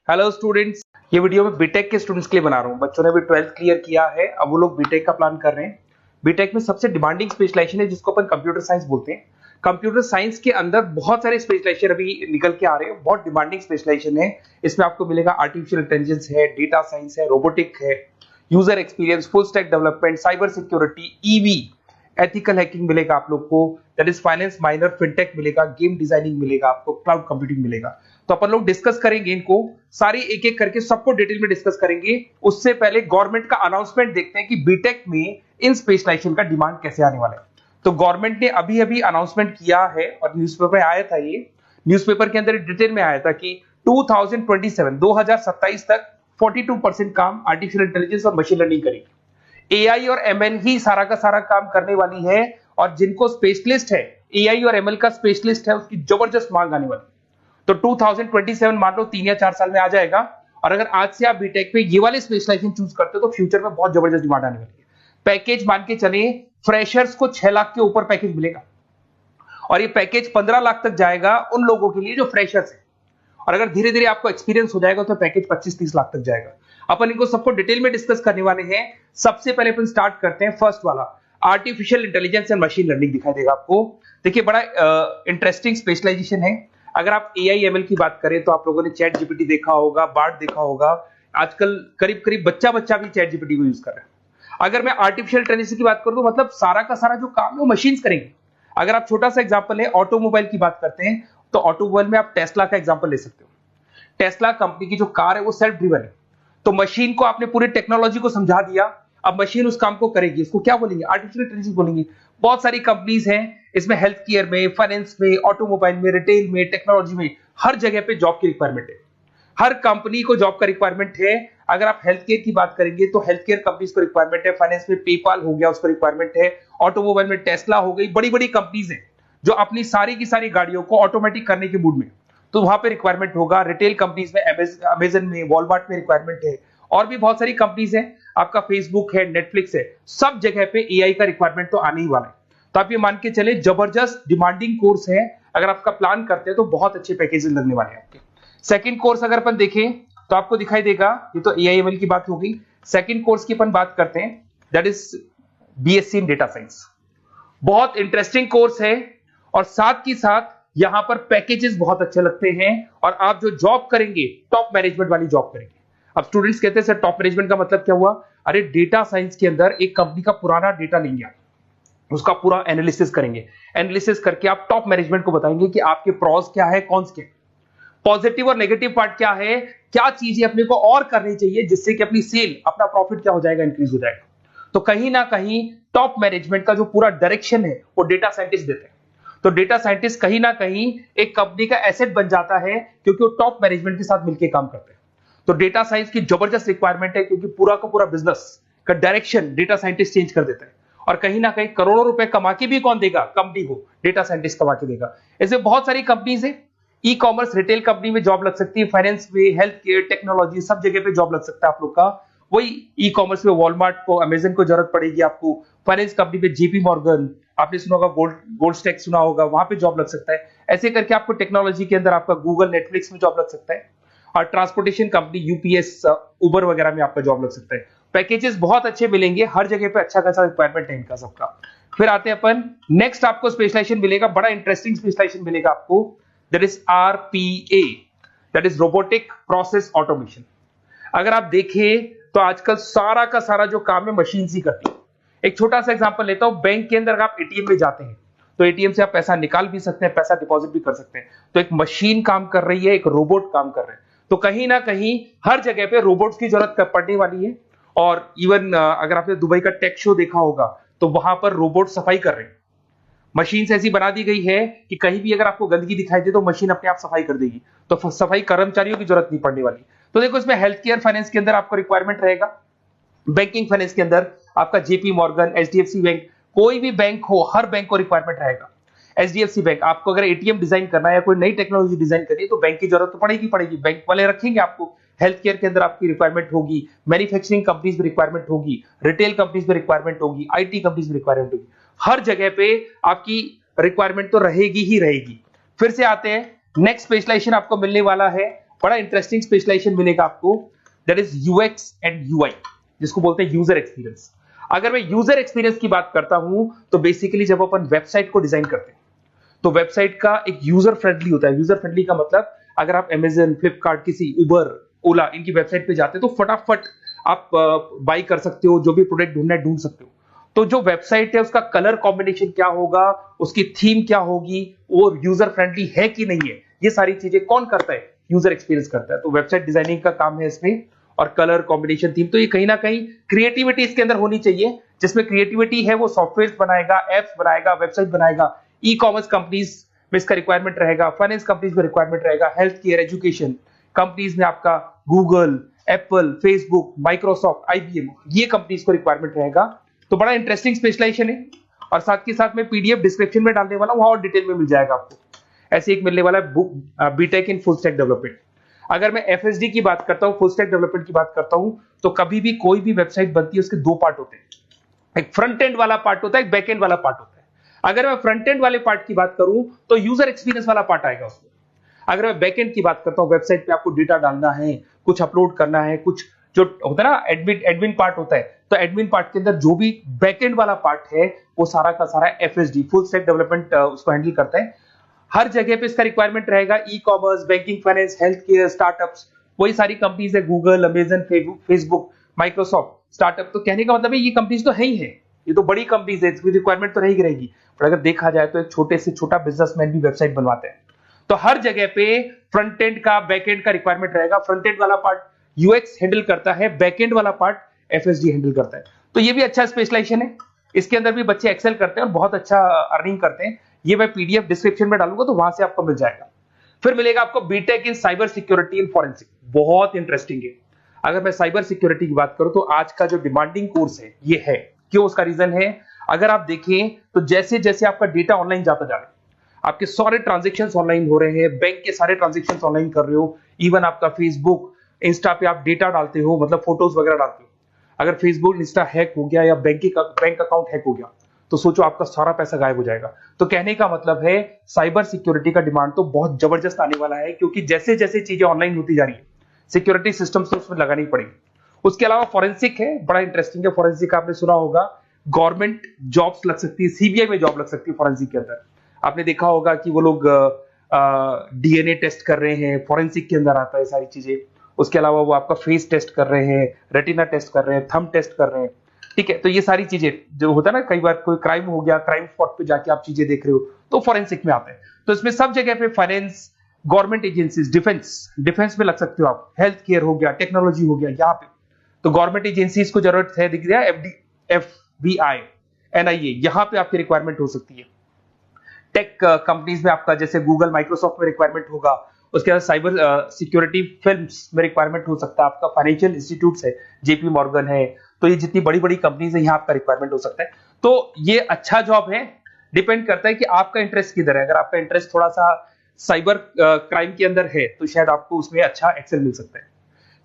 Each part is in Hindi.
हेलो स्टूडेंट्स, ये वीडियो मैं बीटेक के स्टूडेंट्स के लिए बना रहा हूँ। बच्चों ने भी 12th क्लियर किया है, अब वो लोग बीटेक का प्लान कर रहे हैं। बीटेक में सबसे डिमांडिंग स्पेशलाइजेशन है जिसको अपन कंप्यूटर साइंस बोलते हैं। कंप्यूटर साइंस के अंदर बहुत सारे स्पेशलाइजेशन अभी निकल के आ रहे हैं, बहुत डिमांडिंग स्पेशलाइजेशन है। इसमें आपको मिलेगा आर्टिफिशियल इंटेलिजेंस है, डेटा साइंस है, रोबोटिक है, user experience, full stack development, cyber security, EV, ethical hacking मिलेगा आप लोग को, that is finance minor, fintech मिलेगा, गेम डिजाइनिंग मिलेगा आपको, क्लाउड कंप्यूटिंग मिलेगा। तो अपन लोग डिस्कस करेंगे इनको सारी एक एक करके, सबको डिटेल में डिस्कस करेंगे। उससे पहले गवर्नमेंट का अनाउंसमेंट देखते हैं कि बीटेक में इन स्पेशलाइजेशन का डिमांड कैसे आने वाला है। तो गवर्नमेंट ने अभी अभी अनाउंसमेंट किया है और न्यूज़पेपर में आया था, ये न्यूज़पेपर के अंदर डिटेल में आया था कि 2027 तक 42% काम आर्टिफिशियल इंटेलिजेंस और मशीन लर्निंग करेगी। एआई और एमएल ही सारा का सारा काम करने वाली है, और जिनको स्पेशलिस्ट है, एआई और एमएल का स्पेशलिस्ट है, उसकी जबरदस्त मांग आने वाली है। तो 2027 मान लो 3 या 4 साल में आ जाएगा। और अगर आज से आप बीटेक पे ये वाले स्पेशलाइजेशन चूज करते हो तो फ्यूचर में बहुत जबरदस्त डिमांड आने वाली है। पैकेज मान के चले, फ्रेशर्स को 6 लाख के ऊपर पैकेज मिलेगा, और ये पैकेज 15 लाख तक जाएगा उन लोगों के लिए जो फ्रेशर्स है। और अगर धीरे धीरे आपको एक्सपीरियंस हो जाएगा तो पैकेज 25-30 लाख तक जाएगा। अपन इनको सबको डिटेल में डिस्कस करने वाले हैं। सबसे पहले अपन स्टार्ट करते हैं फर्स्ट वाला, artificial intelligence and machine learning दिखाई देगा आपको। देखिए, बड़ा इंटरेस्टिंग स्पेशलाइजेशन है। अगर आप एआई एमएल की बात करें तो आप लोगों ने चैट जीपीटी देखा होगा, बार्ड देखा होगा। आजकल करीब करीब बच्चा भी चैट जीपीटी को यूज कर रहा है। अगर मैं आर्टिफिशियल इंटेलिजेंस की बात करूं तो मतलब सारा का सारा जो काम है वो मशीन्स करेंगे। अगर आप छोटा सा एग्जांपल है, ऑटोमोबाइल की बात करते हैं तो ऑटोमोबाइल में आप टेस्ला का एग्जांपल ले सकते हो। टेस्ला कंपनी की जो कार है वो सेल्फ ड्रिवन है। तो मशीन को आपने पूरी टेक्नोलॉजी को समझा दिया, अब मशीन उस काम को करेगी। इसको क्या बोलेंगे? आर्टिफिशियल इंटेलिजेंस बोलेंगे। बहुत सारी कंपनीज हैं इसमें, हेल्थ केयर में, फाइनेंस में, ऑटोमोबाइल में, रिटेल में, टेक्नोलॉजी में, हर जगह पे जॉब की रिक्वायरमेंट है। हर कंपनी को जॉब का रिक्वायरमेंट है। अगर आप हेल्थ केयर की बात करेंगे तो हेल्थ केयर कंपनीज को रिक्वायरमेंट है, फाइनेंस में पेपाल हो गया उसको रिक्वायरमेंट है, ऑटोमोबाइल में टेस्ला हो गई, बड़ी बड़ी कंपनीज हैं जो अपनी सारी की सारी गाड़ियों को ऑटोमेटिक करने के मूड में, तो वहां पे रिक्वायरमेंट होगा। रिटेल कंपनीज में अमेजन में, वॉलमार्ट में रिक्वायरमेंट है, और भी बहुत सारी कंपनीज हैं, आपका फेसबुक है, नेटफ्लिक्स है, सब जगह पे एआई का रिक्वायरमेंट तो आने ही वाला है। तो आप ये मान के चले जबरदस्त डिमांडिंग कोर्स है। अगर आपका प्लान करते हैं तो बहुत अच्छे पैकेजेस लगने वाले हैं आपके। सेकंड कोर्स अगर अपन देखें तो आपको दिखाई देगा, ये तो एआई एमएल की बात हो गई। सेकंड कोर्स की अपन बात करते हैं, that is BSc in data science. बहुत इंटरेस्टिंग कोर्स है, और साथ ही साथ यहां पर पैकेजेस बहुत अच्छे लगते हैं, और आप जो जॉब करेंगे टॉप मैनेजमेंट वाली जॉब करेंगे। अब स्टूडेंट्स कहते हैं सर टॉप मैनेजमेंट का मतलब क्या हुआ? अरे डेटा साइंस के अंदर एक कंपनी का पुराना डेटा लेंगे आप, उसका पूरा एनालिसिस करेंगे, एनालिसिस करके आप टॉप मैनेजमेंट को बताएंगे कि आपके प्रॉस क्या है, कॉन्स क्या है, पॉजिटिव और नेगेटिव पार्ट क्या है, क्या चीजें अपने को और करनी चाहिए जिससे कि अपनी सेल, अपना प्रॉफिट क्या हो जाएगा, इंक्रीज हो जाएगा। तो कहीं ना कहीं टॉप मैनेजमेंट का जो पूरा डायरेक्शन है वो डेटा साइंटिस्ट देते हैं। तो डेटा साइंटिस्ट कहीं ना कहीं एक कंपनी का एसेट बन जाता है, क्योंकि वो टॉप मैनेजमेंट के साथ मिलकर काम करते हैं। तो डेटा साइंस की जबरदस्त रिक्वायरमेंट है, क्योंकि पूरा का पूरा बिजनेस का डायरेक्शन डेटा साइंटिस्ट चेंज कर देता है। और कहीं ना कहीं करोड़ों रुपए कमा के भी कौन देगा? कंपनी को डेटा साइंटिस्ट कमा के देगा। ऐसे बहुत सारी कंपनीज है, ई कॉमर्स, रिटेल कंपनी में जॉब लग सकती है, फाइनेंस में, हेल्थ केयर, टेक्नोलॉजी, सब जगह पे जॉब लग सकता है आप लोग का। वही ई कॉमर्स में वॉलमार्ट को, अमेजन को जरूरत पड़ेगी आपको। फाइनेंस कंपनी में जेपी मॉर्गन, आपने सुना होगा, गोल्ड स्टैक सुना होगा, वहां पे जॉब लग सकता है। ऐसे करके आपको टेक्नोलॉजी के अंदर आपका गूगल, नेटफ्लिक्स में जॉब लग सकता है। और ट्रांसपोर्टेशन कंपनी, यूपीएस, उबर वगैरह में आपका जॉब लग सकता है। पैकेजेस बहुत अच्छे मिलेंगे, हर जगह पे अच्छा खासा रिक्वायरमेंट है इनका सबका। फिर आते हैं अपन नेक्स्ट, आपको स्पेशलाइजेशन मिलेगा, बड़ा इंटरेस्टिंग स्पेशलाइजेशन मिलेगा आपको, that is RPA, that is robotic process automation. अगर आप देखें तो आजकल सारा का सारा जो काम है मशीन ही करती है। एक छोटा सा एग्जांपल लेता हूं, बैंक के अंदर अगर आप एटीएम में जाते हैं तो एटीएम से आप पैसा निकाल भी सकते हैं, पैसा डिपॉजिट भी कर सकते हैं। तो एक मशीन काम कर रही है, एक रोबोट काम कर रहे हैं। तो कहीं ना कहीं हर जगह पे रोबोट्स की जरूरत पड़ने वाली है। और इवन अगर आपने दुबई का टेक शो देखा होगा तो वहां पर रोबोट सफाई कर रहे हैं। मशीन ऐसी बना दी गई है कि कहीं भी अगर आपको गंदगी दिखाई दे तो मशीन अपने आप सफाई कर देगी, तो सफाई कर्मचारियों की जरूरत नहीं पड़ने वाली। तो देखो, इसमें हेल्थ केयर, फाइनेंस के अंदर आपको रिक्वायरमेंट रहेगा, बैंकिंग फाइनेंस के अंदर आपका जेपी मॉर्गन, एचडीएफसी बैंक, कोई भी बैंक हो, हर बैंक को रिक्वायरमेंट रहेगा। एचडीएफसी बैंक, आपको अगर एटीएम डिजाइन करना है या कोई नई टेक्नोलॉजी डिजाइन करनी है तो बैंक की जरूरत तो पड़ेगी, बैंक वाले रखेंगे आपको। हेल्थ केयर के अंदर आपकी रिक्वायरमेंट होगी, मैन्युफैक्चरिंग कंपनीज में रिक्वायरमेंट होगी, रिटेल कंपनीज में रिक्वायरमेंट होगी, आईटी कंपनीज में रिक्वायरमेंट होगी। हर जगह पे आपकी रिक्वायरमेंट तो रहेगी ही रहेगी। फिर से आते हैं, नेक्स्ट स्पेशलाइजेशन आपको मिलने वाला है बड़ा इंटरेस्टिंग स्पेशलाइजेशन मिलेगा आपको, that is UX and UI, जिसको बोलते हैं यूजर एक्सपीरियंस। अगर मैं यूजर एक्सपीरियंस की बात करता हूं तो बेसिकली जब अपन वेबसाइट को डिजाइन करते हैं तो वेबसाइट का एक यूजर फ्रेंडली होता है। यूजर फ्रेंडली का मतलब अगर आप अमेजन, फ्लिपकार्ट, किसी उबर, ओला, इनकी वेबसाइट पे जाते हैं तो फटाफट आप बाई कर सकते हो, जो भी प्रोडक्ट ढूंढना है ढूंढ सकते हो। तो जो वेबसाइट है उसका कलर कॉम्बिनेशन क्या होगा, उसकी थीम क्या होगी, वो यूजर फ्रेंडली है कि नहीं है, ये सारी चीजें कौन करता है, यूजर एक्सपीरियंस करता है। तो वेबसाइट डिजाइनिंग का काम है इसमें, और कलर कॉम्बिनेशन, थीम, तो ये कहीं ना कहीं क्रिएटिविटी इसके अंदर होनी चाहिए। जिसमें क्रिएटिविटी है वो सॉफ्टवेयर बनाएगा, एप्स बनाएगा, वेबसाइट बनाएगा। ई कॉमर्स कंपनीज में इसका रिक्वायरमेंट रहेगा, फाइनेंस कंपनीज में रिक्वायरमेंट रहेगा, हेल्थ केयर, एजुकेशन कंपनीज में आपका Google, Apple, Facebook, Microsoft, IBM, ये कंपनीज को रिक्वायरमेंट रहेगा। तो बड़ा इंटरेस्टिंग स्पेशलाइजेशन है, और साथ के साथ में पीडीएफ डिस्क्रिप्शन में डालने वाला हूं, वहां और डिटेल में मिल जाएगा आपको। ऐसे एक मिलने वाला है book, BTech in full stack development. अगर मैं एफएसडी की बात करता हूं, फुल स्टैक डेवलपमेंट की बात करता हूं, तो कभी भी कोई भी वेबसाइट बनती है उसके दो पार्ट होते हैं, एक फ्रंट एंड वाला पार्ट होता है, एक बैक एंड वाला पार्ट होता है। अगर मैं फ्रंट एंड वाले पार्ट की बात करूं तो यूजर एक्सपीरियंस वाला पार्ट आएगा उसमें। अगर मैं बैक एंड की बात करता हूं, वेबसाइट पे आपको डेटा डालना है, कुछ अपलोड करना है, कुछ जो होता है ना एडमिन पार्ट होता है, तो एडमिन पार्ट के अंदर जो भी बैक एंड वाला पार्ट है वो सारा का सारा एफएसडी, फुल स्टैक डेवलपमेंट, उसको हैंडल करता है। हर जगह पे इसका रिक्वायरमेंट रहेगा। E commerce, banking, finance, health care, startups, वही सारी कंपनीज है, Google, Amazon, Facebook, Microsoft, startup. तो कहने का मतलब है ये कंपनीज तो है ही है, ये तो बड़ी कंपनीज है, इसकी रिक्वायरमेंट तो रहेगी रहेगी। पर अगर देखा जाए तो एक छोटे से छोटा बिजनेसमैन भी वेबसाइट बनवाते हैं। तो हर जगह पे फ्रंट एंड का, बैक एंड का रिक्वायरमेंट रहेगा। फ्रंट एंड वाला पार्ट यूएक्स हैंडल करता है, बैक एंड वाला पार्ट एफएसडी हैंडल करता है। तो ये भी अच्छा स्पेशलाइजेशन है, इसके अंदर भी बच्चे एक्सेल करते हैं और बहुत अच्छा अर्निंग करते हैं। ये मैं पीडीएफ डिस्क्रिप्शन में डालूंगा तो वहां से आपको मिल जाएगा। फिर मिलेगा आपको BTech in cyber security and forensic, बहुत इंटरेस्टिंग है। अगर मैं साइबर सिक्योरिटी की बात करूं तो आज का जो डिमांडिंग कोर्स है ये है। क्यों? उसका रीजन है, अगर आप देखें तो जैसे जैसे आपका डेटा ऑनलाइन जाता जा रहा है, आपके सारे ट्रांजेक्शंस ऑनलाइन हो रहे हैं, बैंक के सारे ट्रांजेक्शंस ऑनलाइन कर रहे हो, इवन आपका फेसबुक, इंस्टा पे आप डेटा डालते हो, मतलब फोटोज वगैरह डालते हो। अगर फेसबुक, इंस्टा हैक हो गया या बैंक अकाउंट हैक हो गया तो सोचो आपका सारा पैसा गायब हो जाएगा। तो कहने का मतलब है साइबर सिक्योरिटी का डिमांड तो बहुत जबरदस्त आने वाला है, क्योंकि जैसे जैसे चीजें ऑनलाइन होती जा रही है सिक्योरिटी सिस्टम्स तो उसमें लगानी पड़ेगी। उसके अलावा फॉरेंसिक है, बड़ा इंटरेस्टिंग है। फॉरेंसिक आपने सुना होगा, गवर्नमेंट जॉब्स लग सकती है, सीबीआई में जॉब लग सकती है फॉरेंसिक के अंदर। आपने देखा होगा कि वो लोग डीएनए टेस्ट कर रहे हैं, फॉरेंसिक के अंदर आता है सारी चीजें। उसके अलावा वो आपका फेस टेस्ट कर रहे हैं, रेटिना टेस्ट कर रहे हैं, थंब टेस्ट कर रहे हैं, ठीक है। तो ये सारी चीजें जो होता है ना, कई बार कोई क्राइम हो गया, क्राइम स्पॉट पे जाके आप चीजें देख रहे हो तो फॉरेंसिक में आते हैं। तो इसमें सब जगह पे फाइनेंस, गवर्नमेंट एजेंसीज, डिफेंस में लग सकते हो आप, हेल्थ केयर हो गया, टेक्नोलॉजी हो गया, यहाँ पे तो गवर्नमेंट एजेंसीज को जरूरत है, दिख रहा है, एफबीआई, एनआईए, यहाँ पे आपकी रिक्वायरमेंट हो सकती है। टेक कंपनीज में आपका जैसे गूगल, माइक्रोसॉफ्ट में रिक्वायरमेंट होगा। उसके बाद साइबर सिक्योरिटी फिल्म्स में रिक्वायरमेंट हो सकता है आपका, फाइनेंशियल इंस्टीट्यूट्स है, जेपी मॉर्गन है, तो ये जितनी बड़ी बड़ी कंपनीज है यहाँ आपका रिक्वायरमेंट हो सकता है। तो ये अच्छा जॉब है, डिपेंड करता है कि आपका इंटरेस्ट किधर है। अगर आपका इंटरेस्ट थोड़ा सा साइबर क्राइम के अंदर है तो शायद आपको उसमें अच्छा एक्सेल मिल सकता है।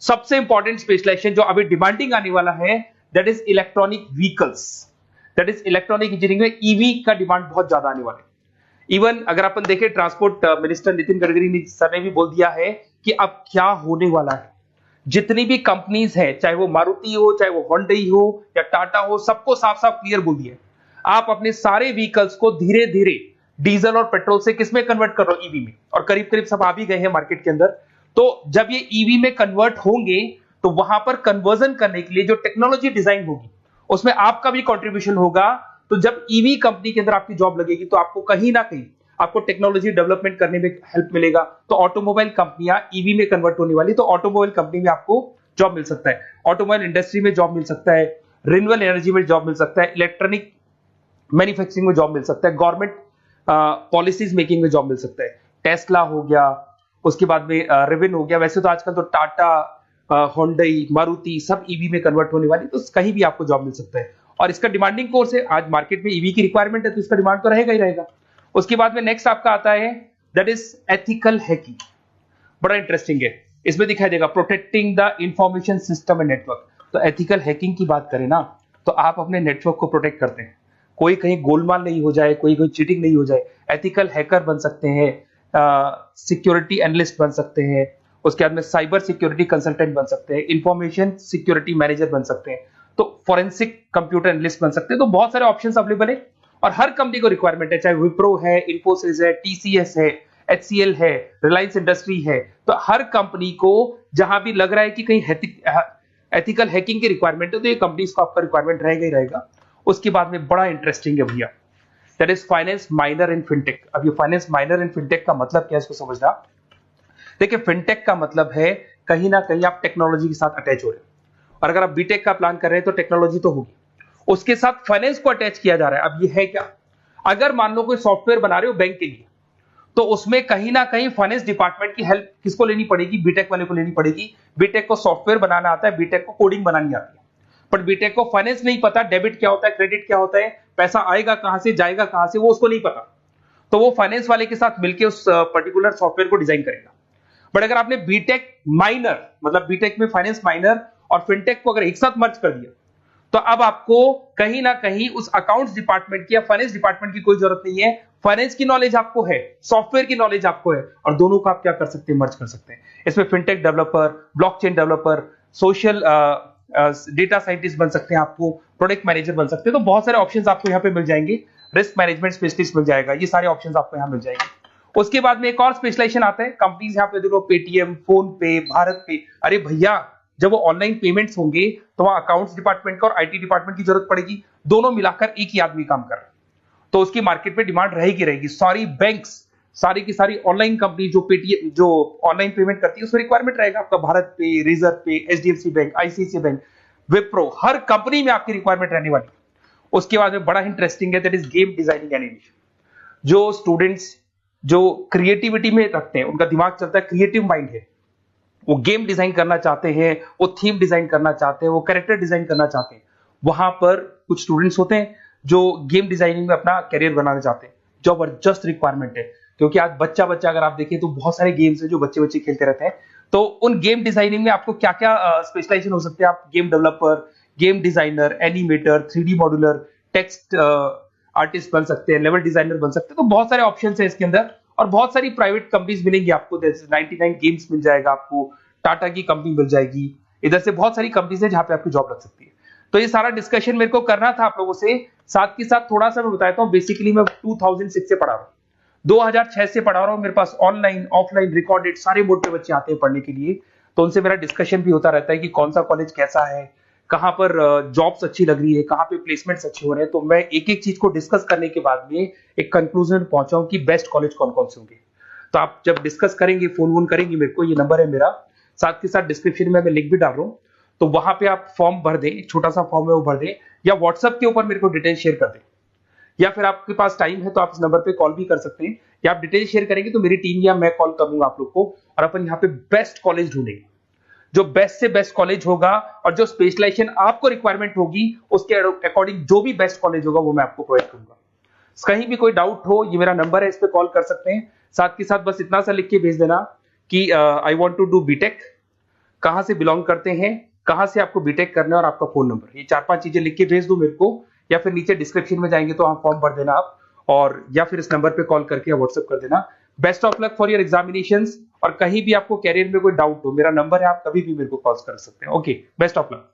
सबसे इंपॉर्टेंट स्पेशलाइजेशन जो अभी डिमांडिंग आने वाला है, that is electronic vehicles, that is electronic engineering में ईवी का डिमांड बहुत ज्यादा आने वाला है। इवन अगर अपन देखें, transport minister Nitin Gadkari sir ने भी बोल दिया है कि अब क्या होने वाला है, जितनी भी कंपनीज है, चाहे वो मारुति हो, चाहे वो होंडई हो या टाटा हो, सबको साफ साफ क्लियर बोल दिया, आप अपने सारे व्हीकल्स को धीरे धीरे डीजल और पेट्रोल से किसमें कन्वर्ट कर रहे हो, ईवी में। और करीब करीब सब आ भी गए हैं मार्केट के अंदर। तो जब ये ईवी में कन्वर्ट होंगे तो वहां पर कन्वर्जन करने के लिए जो टेक्नोलॉजी डिजाइन होगी उसमें आपका भी कंट्रीब्यूशन होगा। तो जब ईवी कंपनी के अंदर आपकी जॉब लगेगी तो आपको कहीं ना कहीं आपको टेक्नोलॉजी डेवलपमेंट करने में हेल्प मिलेगा। तो ऑटोमोबाइल कंपनियां ईवी में कन्वर्ट होने वाली, तो ऑटोमोबाइल कंपनी में आपको जॉब मिल सकता है, ऑटोमोबाइल इंडस्ट्री में जॉब मिल सकता है, रिन्यूएबल एनर्जी में जॉब मिल सकता है, इलेक्ट्रॉनिक मैन्युफैक्चरिंग में जॉब मिल सकता है, गवर्नमेंट पॉलिसीज मेकिंग में जॉब मिल सकता है। टेस्ला हो गया, उसके बाद में रिविन हो गया। वैसे तो आजकल तो टाटा, होंडई, मारुति सब ईवी में कन्वर्ट होने वाली, तो कहीं भी आपको जॉब मिल सकता है। और इसका डिमांडिंग कोर्स है, आज मार्केट में ईवी की रिक्वायरमेंट है तो इसका डिमांड तो रहेगा ही रहेगा। उसके बाद में नेक्स्ट आपका आता है, दैट इज एथिकल हैकिंग, बड़ा इंटरेस्टिंग है। इसमें दिखाई देगा protecting the information system and network. तो एथिकल हैकिंग की बात करें ना, तो आप अपने नेटवर्क को प्रोटेक्ट करते हैं, कोई कहीं गोलमाल नहीं हो जाए, कोई चीटिंग नहीं हो जाए। एथिकल हैकर बन सकते हैं, सिक्योरिटी एनालिस्ट बन सकते हैं, उसके बाद में साइबर सिक्योरिटी कंसल्टेंट बन सकते हैं, इंफॉर्मेशन सिक्योरिटी मैनेजर बन सकते हैं, तो फोरेंसिक कंप्यूटर एनालिस्ट बन सकते हैं। तो बहुत सारे ऑप्शंस अवेलेबल है और हर कंपनी को रिक्वायरमेंट है, चाहे विप्रो है, इन्फोसिस है, टीसीएस है, एचसीएल है, रिलायंस इंडस्ट्री है। तो हर कंपनी को जहां भी लग रहा है कि कहीं एथिकल हैकिंग की रिक्वायरमेंट है तो ये कंपनीज को आपका रिक्वायरमेंट रहेगा ही रहेगा। उसके बाद में बड़ा इंटरेस्टिंग है भैया, that is finance minor in fintech. अब ये फाइनेंस माइनर इन फिनटेक का मतलब क्या है इसको समझना। देखिए फिनटेक का मतलब है कहीं ना कहीं आप टेक्नोलॉजी के साथ अटैच हो रहे हैं, और अगर आप बीटेक का प्लान कर रहे हैं तो टेक्नोलॉजी तो होगी, उसके साथ फाइनेंस को अटैच किया जा रहा है। अब ये है क्या, अगर मान लो कोई सॉफ्टवेयर बना रहे हो बैंक के लिए, तो उसमें कहीं ना कहीं फाइनेंस डिपार्टमेंट की हेल्प किसको लेनी पड़ेगी, बीटेक वाले को लेनी पड़ेगी। बीटेक को सॉफ्टवेयर बनाना आता है, बीटेक को कोडिंग बनानी आती है, पर बीटेक को फाइनेंस नहीं पता, डेबिट क्या होता है, क्रेडिट क्या होता है, पैसा आएगा कहां से, जाएगा कहां से, वो उसको नहीं पता। तो वो फाइनेंस वाले के साथ मिलकर उस पर्टिकुलर सॉफ्टवेयर को डिजाइन करेगा। बट अगर आपने बीटेक माइनर, मतलब बीटेक में फाइनेंस माइनर और फिनटेक को अगर एक साथ मर्ज कर दिया, तो अब आपको कहीं ना कहीं उस अकाउंट्स डिपार्टमेंट की या फाइनेंस डिपार्टमेंट की कोई जरूरत नहीं है। फाइनेंस की नॉलेज आपको है, सॉफ्टवेयर की नॉलेज आपको है, और दोनों को आप क्या कर सकते हैं, मर्ज कर सकते हैं। इसमें fintech developer, blockchain developer, social data scientist बन सकते हैं, आपको प्रोडक्ट मैनेजर बन सकते हैं। तो बहुत सारे ऑप्शंस आपको यहाँ पे मिल जाएंगे, रिस्क मैनेजमेंट स्पेशलिस्ट मिल जाएगा, ये सारे ऑप्शंस आपको यहाँ मिल जाएंगे। उसके बाद में एक और स्पेशलाइजेशन आता है, कंपनीज यहाँ पे देखो पेटीएम, फोन पे, भारत पे। अरे भैया जब वो ऑनलाइन पेमेंट्स होंगे तो वहां अकाउंट्स डिपार्टमेंट का और आईटी डिपार्टमेंट की जरूरत पड़ेगी, दोनों मिलाकर एक ही आदमी काम कर रहा है, तो उसकी मार्केट में डिमांड रहेगी रहेगी। सारी बैंक्स, सारी की सारी ऑनलाइन कंपनी जो पेटीएम, जो ऑनलाइन पेमेंट करती है, उसमें रिक्वायरमेंट रहेगा आपका भारत पे, Razorpay, HDFC bank, ICICI bank, Wipro, हर कंपनी में आपकी रिक्वायरमेंट रहने वाली। उसके बाद में बड़ा इंटरेस्टिंग है, that is game designing animation. जो स्टूडेंट्स जो क्रिएटिविटी में रखते हैं, उनका दिमाग चलता है, क्रिएटिव माइंड है, वो गेम डिजाइन करना चाहते हैं, वो थीम डिजाइन करना चाहते हैं, वो कैरेक्टर डिजाइन करना चाहते हैं, वहां पर कुछ स्टूडेंट्स होते हैं जो गेम डिजाइनिंग में अपना करियर बनाना चाहते हैं। जबरदस्त रिक्वायरमेंट है, क्योंकि आज बच्चा अगर आप देखें तो बहुत सारे गेम्स हैं जो बच्चे खेलते रहते हैं। तो उन गेम डिजाइनिंग में आपको क्या क्या स्पेशलाइजेशन हो सकते हैं, आप game developer, game designer, animator, 3D modular, text artist बन सकते हैं, लेवल डिजाइनर बन सकते हैं। तो बहुत सारे ऑप्शन है इसके अंदर, और बहुत सारी प्राइवेट कंपनीज मिलेंगी आपको, 99 गेम्स मिल जाएगा आपको, टाटा की कंपनी मिल जाएगी, इधर से बहुत सारी कंपनीज है जहां पे आपकी जॉब लग सकती है। तो ये सारा डिस्कशन मेरे को करना था आप लोगों से, साथ के साथ थोड़ा सा मैं बताता हूँ। बेसिकली मैं 2006 से पढ़ा रहा हूँ, 2006 से पढ़ा रहा हूँ, मेरे पास ऑनलाइन ऑफलाइन रिकॉर्डेड सारे मोड पे बच्चे आते हैं पढ़ने के लिए, तो उनसे मेरा डिस्कशन भी होता रहता है कि कौन सा कॉलेज कैसा है, कहां पर जॉब्स अच्छी लग रही है, कहां पे प्लेसमेंट्स अच्छे हो रहे हैं। तो मैं एक एक चीज को डिस्कस करने के बाद में एक कंक्लूजन पहुंचा हूं कि बेस्ट कॉलेज कौन कौन से होंगे। तो आप जब डिस्कस करेंगे, फोन वोन करेंगे मेरे को, ये नंबर है मेरा, साथ के साथ डिस्क्रिप्शन में मैं लिंक भी डाल रहा हूँ, तो वहां पे आप फॉर्म भर दें, एक छोटा सा फॉर्म है वो भर दें, या व्हाट्सएप के ऊपर मेरे को डिटेल शेयर कर दें, या फिर आपके पास टाइम है तो आप इस नंबर पे कॉल भी कर सकते हैं, या आप डिटेल शेयर करेंगे तो मेरी टीम या मैं कॉल करूंगा आप लोग को, और अपन यहाँ पे बेस्ट कॉलेज ढूंढेंगे। जो बेस्ट से बेस्ट कॉलेज होगा और जो स्पेशलाइजेशन आपको रिक्वायरमेंट होगी उसके अकॉर्डिंग जो भी बेस्ट कॉलेज होगा वो मैं आपको प्रोवाइड करूंगा। कहीं भी कोई डाउट हो, ये मेरा नंबर है, इस पे कॉल कर सकते हैं। साथ के साथ बस इतना सा लिख के भेज देना कि I want to do BTech, कहां से बिलोंग करते हैं, कहां से आपको बीटेक करना है, और आपका फोन नंबर, ये 4-5 चीजें लिख के भेज दो मेरे को, या फिर नीचे डिस्क्रिप्शन में जाएंगे तो आप फॉर्म भर देना आप, और या फिर इस नंबर पे कॉल करके या व्हाट्सएप कर देना। Best of luck for your examinations, और कहीं भी आपको कैरियर में कोई डाउट हो, मेरा नंबर है, आप कभी भी मेरे को कॉल कर सकते हैं। Okay, best of luck.